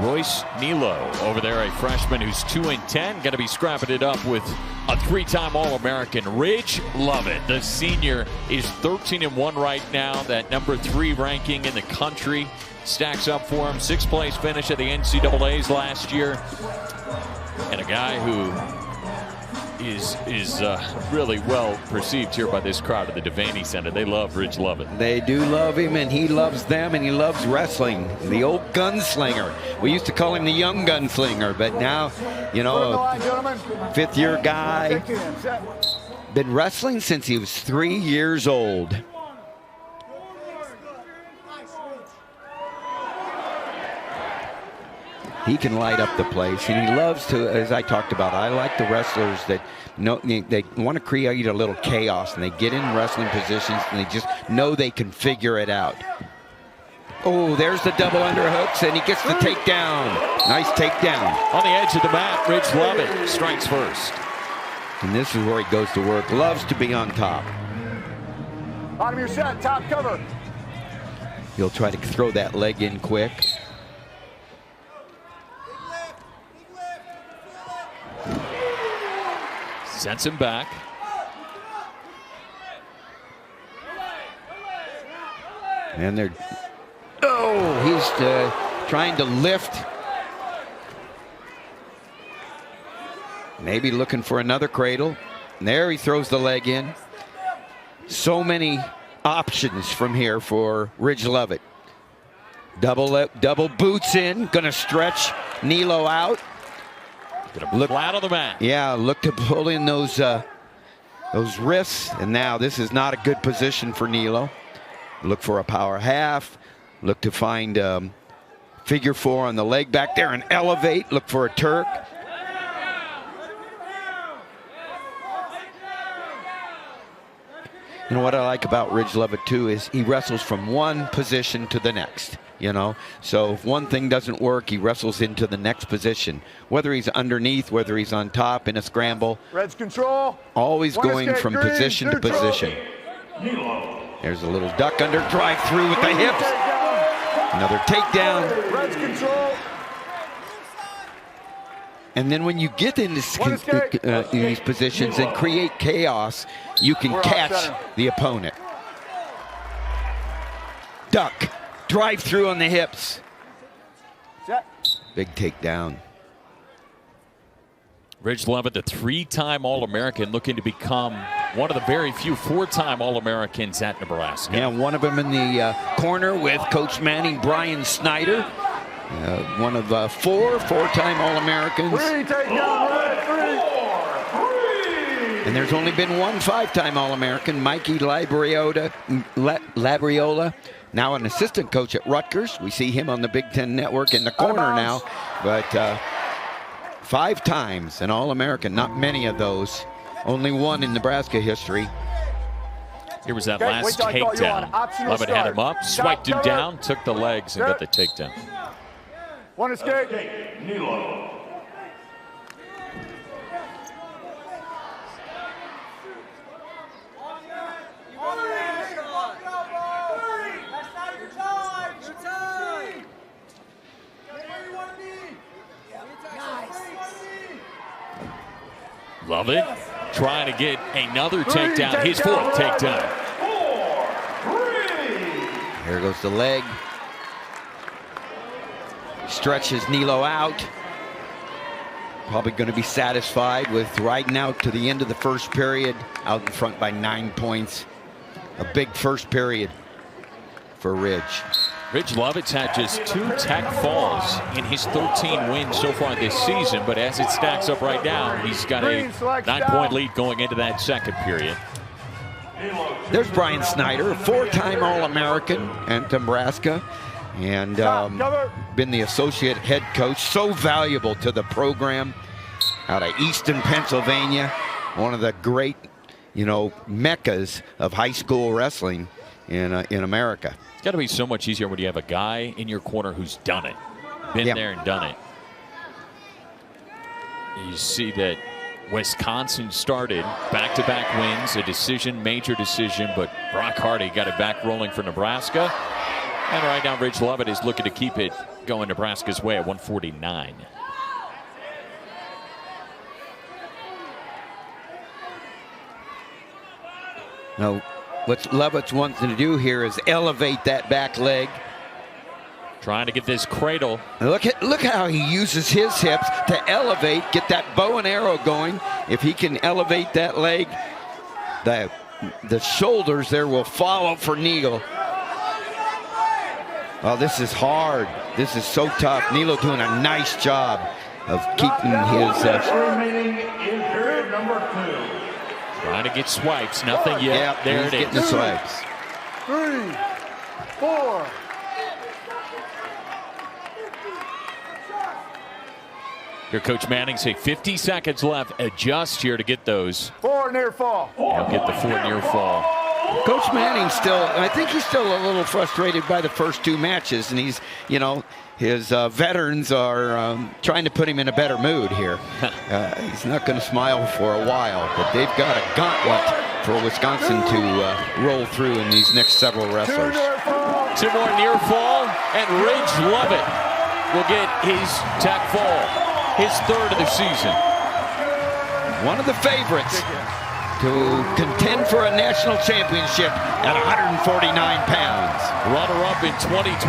Royce Nilo over there, a freshman who's 2-10, going to be scrapping it up with a 3-time All-American. Ridge Lovett, the senior, is 13-1 right now. That number 3 ranking in the country stacks up for him. 6th place finish at the NCAAs last year. And a guy who is really well perceived here by this crowd at the Devaney Center. They love Ridge Lovett. They do love him, and he loves them, and he loves wrestling. The old gunslinger. We used to call him the young gunslinger, but now, you know, a fifth-year guy. Been wrestling since he was 3 years old. He can light up the place, and he loves to, as I talked about, I like the wrestlers that know they want to create a little chaos, and they get in wrestling positions, and they just know they can figure it out. Oh, there's the double underhooks, and he gets the takedown. Nice takedown. On the edge of the mat, Ridge Lovett strikes first. And this is where he goes to work. Loves to be on top. Bottom of your set, top cover. He'll try to throw that leg in quick. Sends him back. And they're, he's trying to lift. Maybe looking for another cradle. And there he throws the leg in. So many options from here for Ridge Lovett. Double boots in, gonna stretch Nilo out. Look flat on the mat. Yeah, look to pull in those wrists, and now this is not a good position for Nilo. Look for a power half. Look to find figure 4 on the leg back there and elevate. Look for a Turk. You know what I like about Ridge Lovett too is he wrestles from one position to the next. You know, so if one thing doesn't work, he wrestles into the next position. Whether he's underneath, whether he's on top in a scramble. Red's control. Always going from position to position. There's a little duck under, drive through with the hips. Another takedown. Red's control. And then when you get in these positions and create chaos, you can catch the opponent. Duck. Drive through on the hips. Set. Big takedown. Ridge Lovett, the 3-time All-American, looking to become one of the very few 4-time All-Americans at Nebraska. Yeah, one of them in the corner with Coach Manning, Brian Snyder. One of 4-time All-Americans. 3 takedown, Red. 3. And there's only been one 5-time All-American, Mikey Labriola. Now an assistant coach at Rutgers. We see him on the Big Ten Network in the corner now. But 5 times an All-American. Not many of those. Only one in Nebraska history. Here was that last takedown. Lovett had him up, swiped him down, took the legs, and got the takedown. One escape. Nilo. Lovett trying to get another takedown, his 4th takedown. 4-3. There goes the leg. Stretches Nilo out. Probably going to be satisfied with riding out to the end of the first period. Out in front by 9 points. A big first period for Ridge. Ridge Lovett's had just 2 tech falls in his 13 wins so far this season, but as it stacks up right now, he's got a 9-point lead going into that 2nd period. There's Brian Snyder, a 4-time All-American at Nebraska, and been the associate head coach. So valuable to the program out of Easton, Pennsylvania. One of the great, meccas of high school wrestling in America. It's got to be so much easier when you have a guy in your corner who's done it, been there and done it. You see that Wisconsin started back-to-back wins, a decision, major decision, but Brock Hardy got it back rolling for Nebraska. And right now, Ridge Lovett is looking to keep it going Nebraska's way at 149. Now, what Lovett wants to do here is elevate that back leg. Trying to get this cradle. Look how he uses his hips to elevate, get that bow and arrow going. If he can elevate that leg, the shoulders there will follow for Nilo. Oh, this is hard. This is so tough. Nilo doing a nice job of keeping his. Remaining in period number 2. Trying to get swipes. Nothing yet. Yeah, there he's it getting is. the swipes. 3, 4. Your Coach Manning say 50 seconds left. Adjust here to get those. 4 near fall. He'll get the 4 near fall. Coach Manning I think he's still a little frustrated by the first 2 matches, and he's, his veterans are trying to put him in a better mood here. He's not going to smile for a while, but they've got a gauntlet for Wisconsin to roll through in these next several 2 wrestlers. near fall. 2 more near fall, and Ridge Lovett will get his tech fall. His 3rd of the season. One of the favorites to contend for a national championship at 149 pounds. Runner-up in 2020.